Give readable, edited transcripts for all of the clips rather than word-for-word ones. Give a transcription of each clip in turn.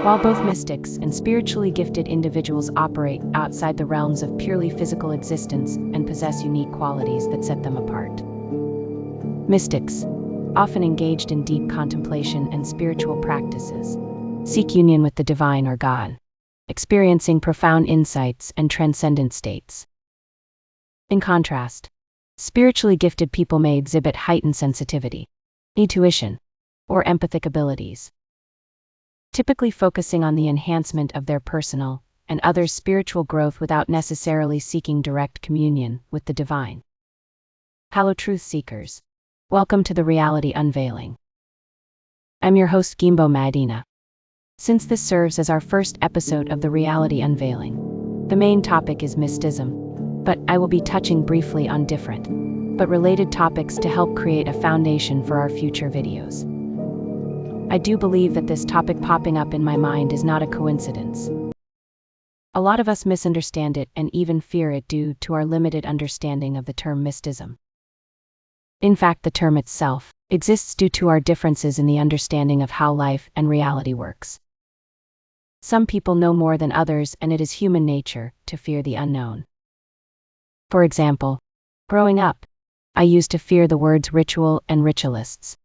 While both mystics and spiritually gifted individuals operate outside the realms of purely physical existence and possess unique qualities that set them apart. Mystics, often engaged in deep contemplation and spiritual practices, seek union with the divine or God, experiencing profound insights and transcendent states. In contrast, spiritually gifted people may exhibit heightened sensitivity, intuition, or empathic abilities, typically focusing on the enhancement of their personal and others' spiritual growth without necessarily seeking direct communion with the divine. Hello, truth seekers. Welcome to the Reality Unveiling. I'm your host, Gimbo Madina. Since this serves as our first episode of the Reality Unveiling, the main topic is mysticism, but I will be touching briefly on different, but related topics to help create a foundation for our future videos. I do believe that this topic popping up in my mind is not a coincidence. A lot of us misunderstand it and even fear it due to our limited understanding of the term mysticism. In fact, the term itself exists due to our differences in the understanding of how life and reality works. Some people know more than others, and it is human nature to fear the unknown. For example, growing up, I used to fear the words ritual and ritualists.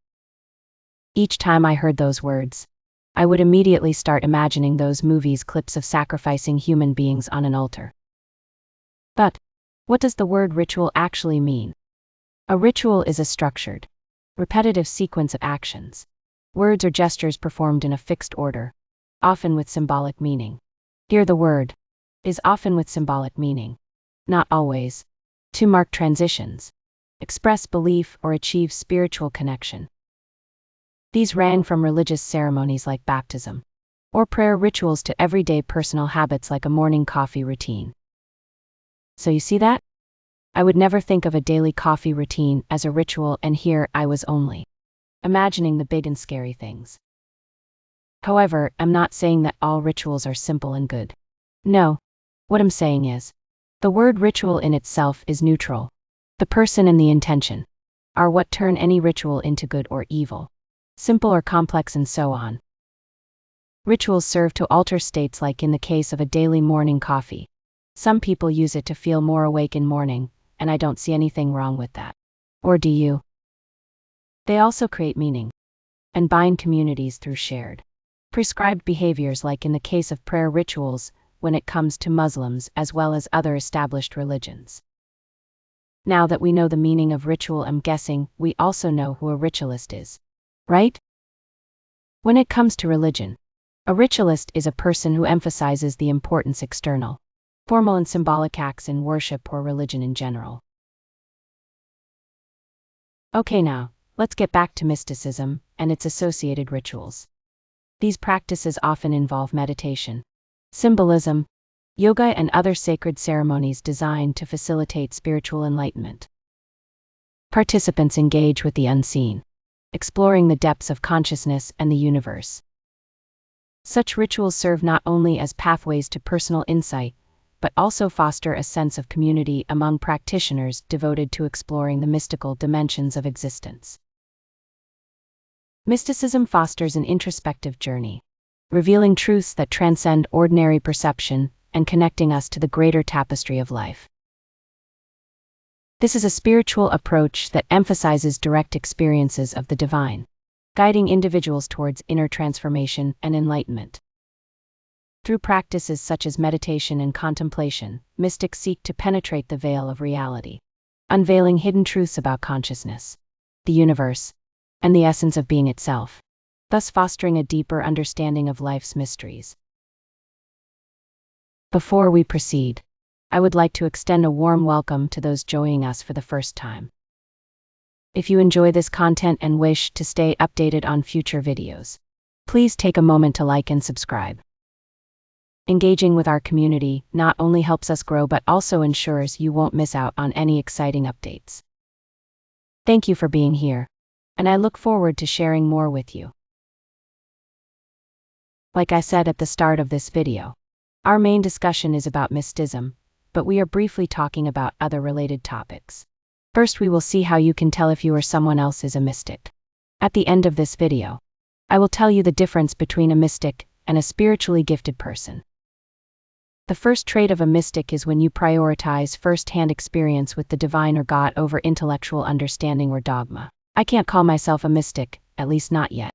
Each time I heard those words, I would immediately start imagining those movies clips of sacrificing human beings on an altar. But what does the word ritual actually mean? A ritual is a structured, repetitive sequence of actions, words or gestures performed in a fixed order, often with symbolic meaning. Here the word is often with symbolic meaning, not always, to mark transitions, express belief, or achieve spiritual connection. These ran from religious ceremonies like baptism or prayer rituals to everyday personal habits like a morning coffee routine. So you see that? I would never think of a daily coffee routine as a ritual, and here I was only imagining the big and scary things. However, I'm not saying that all rituals are simple and good. No, what I'm saying is, the word ritual in itself is neutral. The person and the intention are what turn any ritual into good or evil, simple or complex, and so on. Rituals serve to alter states, like in the case of a daily morning coffee. Some people use it to feel more awake in morning, and I don't see anything wrong with that. Or do you? They also create meaning and bind communities through shared, prescribed behaviors, like in the case of prayer rituals when it comes to Muslims as well as other established religions. Now that we know the meaning of ritual, I'm guessing we also know who a ritualist is, right? When it comes to religion, a ritualist is a person who emphasizes the importance external, formal and symbolic acts in worship or religion in general. Okay, now, let's get back to mysticism and its associated rituals. These practices often involve meditation, symbolism, yoga, and other sacred ceremonies designed to facilitate spiritual enlightenment. Participants engage with the unseen, exploring the depths of consciousness and the universe. Such rituals serve not only as pathways to personal insight, but also foster a sense of community among practitioners devoted to exploring the mystical dimensions of existence. Mysticism fosters an introspective journey, revealing truths that transcend ordinary perception and connecting us to the greater tapestry of life. This is a spiritual approach that emphasizes direct experiences of the divine, guiding individuals towards inner transformation and enlightenment. Through practices such as meditation and contemplation, mystics seek to penetrate the veil of reality, unveiling hidden truths about consciousness, the universe, and the essence of being itself, thus fostering a deeper understanding of life's mysteries. Before we proceed, I would like to extend a warm welcome to those joining us for the first time. If you enjoy this content and wish to stay updated on future videos, please take a moment to like and subscribe. Engaging with our community not only helps us grow but also ensures you won't miss out on any exciting updates. Thank you for being here, and I look forward to sharing more with you. Like I said at the start of this video, our main discussion is about mysticism, but we are briefly talking about other related topics. First, we will see how you can tell if you or someone else is a mystic. At the end of this video, I will tell you the difference between a mystic and a spiritually gifted person. The first trait of a mystic is when you prioritize first-hand experience with the divine or God over intellectual understanding or dogma. I can't call myself a mystic, at least not yet.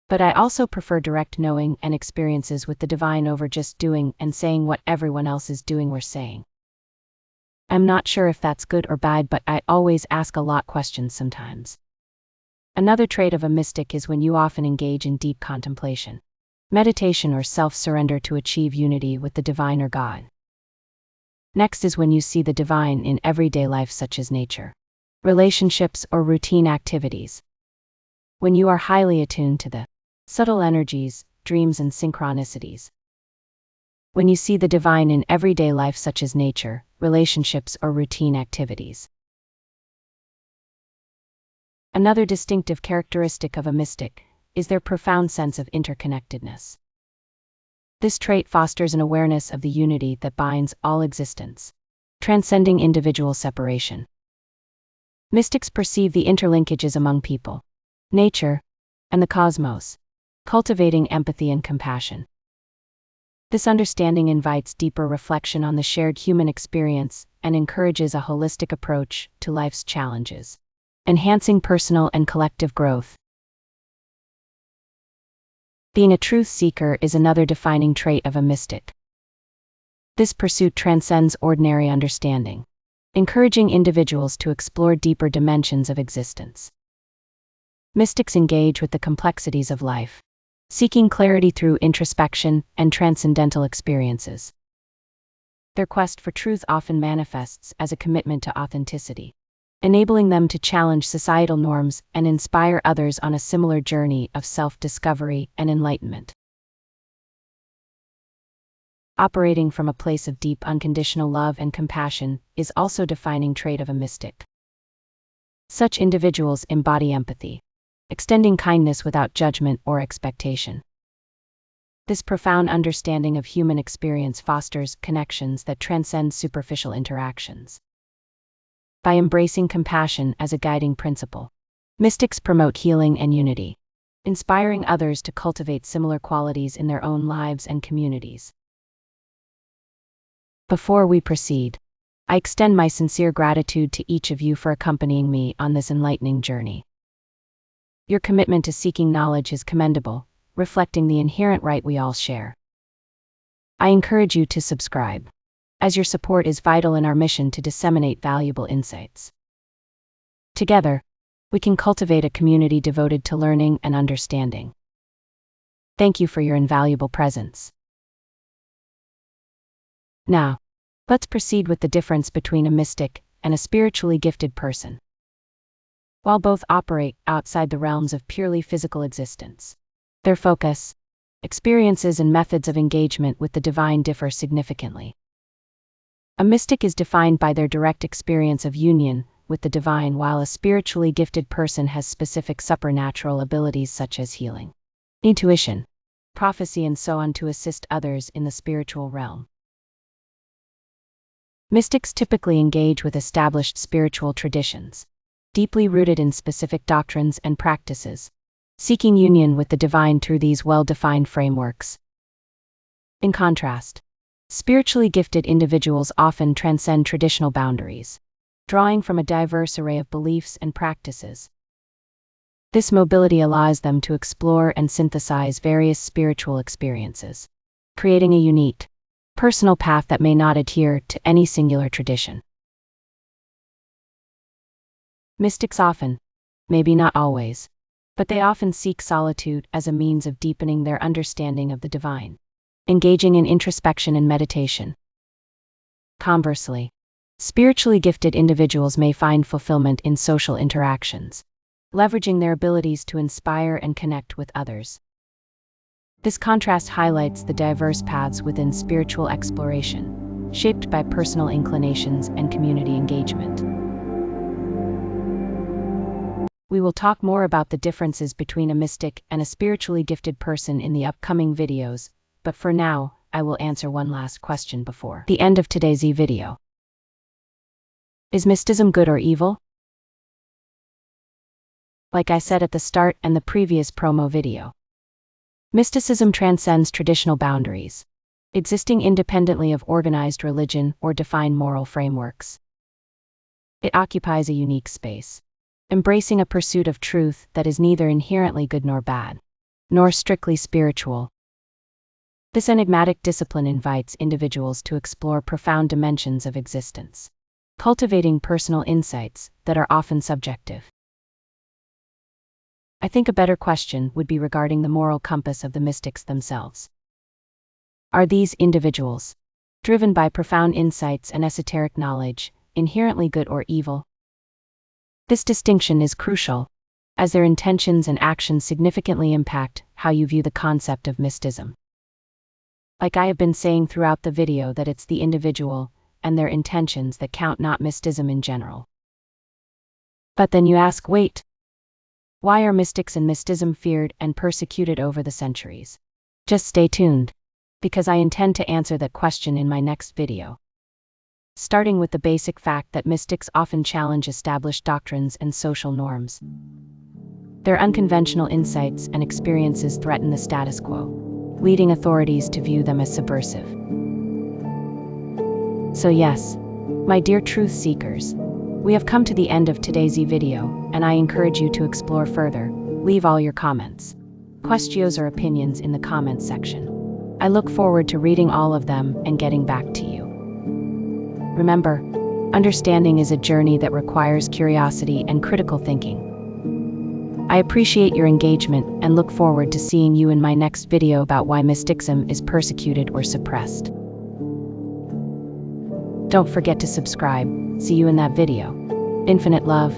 But I also prefer direct knowing and experiences with the divine over just doing and saying what everyone else is doing or saying. I'm not sure if that's good or bad, but I always ask a lot questions sometimes. Another trait of a mystic is when you often engage in deep contemplation, meditation, or self-surrender to achieve unity with the divine or God. Next is when you see the divine in everyday life, such as nature, relationships, or routine activities. When you are highly attuned to the subtle energies, dreams, and synchronicities. When you see the divine in everyday life, such as nature, relationships, or routine activities. Another distinctive characteristic of a mystic is their profound sense of interconnectedness. This trait fosters an awareness of the unity that binds all existence, transcending individual separation. Mystics perceive the interlinkages among people, nature, and the cosmos, cultivating empathy and compassion. This understanding invites deeper reflection on the shared human experience and encourages a holistic approach to life's challenges, enhancing personal and collective growth. Being a truth seeker is another defining trait of a mystic. This pursuit transcends ordinary understanding, encouraging individuals to explore deeper dimensions of existence. Mystics engage with the complexities of life, seeking clarity through introspection and transcendental experiences. Their quest for truth often manifests as a commitment to authenticity, enabling them to challenge societal norms and inspire others on a similar journey of self-discovery and enlightenment. Operating from a place of deep unconditional love and compassion is also a defining trait of a mystic. Such individuals embody empathy, extending kindness without judgment or expectation. This profound understanding of human experience fosters connections that transcend superficial interactions. By embracing compassion as a guiding principle, mystics promote healing and unity, inspiring others to cultivate similar qualities in their own lives and communities. Before we proceed, I extend my sincere gratitude to each of you for accompanying me on this enlightening journey. Your commitment to seeking knowledge is commendable, reflecting the inherent right we all share. I encourage you to subscribe, as your support is vital in our mission to disseminate valuable insights. Together, we can cultivate a community devoted to learning and understanding. Thank you for your invaluable presence. Now, let's proceed with the difference between a mystic and a spiritually gifted person. While both operate outside the realms of purely physical existence, their focus, experiences, and methods of engagement with the divine differ significantly. A mystic is defined by their direct experience of union with the divine, while a spiritually gifted person has specific supernatural abilities such as healing, intuition, prophecy, and so on to assist others in the spiritual realm. Mystics typically engage with established spiritual traditions, deeply rooted in specific doctrines and practices, seeking union with the divine through these well-defined frameworks. In contrast, spiritually gifted individuals often transcend traditional boundaries, drawing from a diverse array of beliefs and practices. This mobility allows them to explore and synthesize various spiritual experiences, creating a unique, personal path that may not adhere to any singular tradition. Mystics often, maybe not always, but they often seek solitude as a means of deepening their understanding of the divine, engaging in introspection and meditation. Conversely, spiritually gifted individuals may find fulfillment in social interactions, leveraging their abilities to inspire and connect with others. This contrast highlights the diverse paths within spiritual exploration, shaped by personal inclinations and community engagement. We will talk more about the differences between a mystic and a spiritually gifted person in the upcoming videos, but for now, I will answer one last question before the end of today's video. Is mysticism good or evil? Like I said at the start and the previous promo video, Mysticism transcends traditional boundaries, existing independently of organized religion or defined moral frameworks. It occupies a unique space, embracing a pursuit of truth that is neither inherently good nor bad, nor strictly spiritual. This enigmatic discipline invites individuals to explore profound dimensions of existence, cultivating personal insights that are often subjective. I think a better question would be regarding the moral compass of the mystics themselves. Are these individuals, driven by profound insights and esoteric knowledge, inherently good or evil? This distinction is crucial, as their intentions and actions significantly impact how you view the concept of mysticism. Like I have been saying throughout the video, that it's the individual and their intentions that count, not mysticism in general. But then you ask, wait, why are mystics and mysticism feared and persecuted over the centuries? Just stay tuned, because I intend to answer that question in my next video. Starting with the basic fact that mystics often challenge established doctrines and social norms. Their unconventional insights and experiences threaten the status quo, leading authorities to view them as subversive. So yes, my dear truth seekers, we have come to the end of today's video, and I encourage you to explore further. Leave all your comments, questions or opinions in the comments section. I look forward to reading all of them and getting back to you. Remember, understanding is a journey that requires curiosity and critical thinking. I appreciate your engagement and look forward to seeing you in my next video about why mysticism is persecuted or suppressed. Don't forget to subscribe. See you in that video. Infinite love.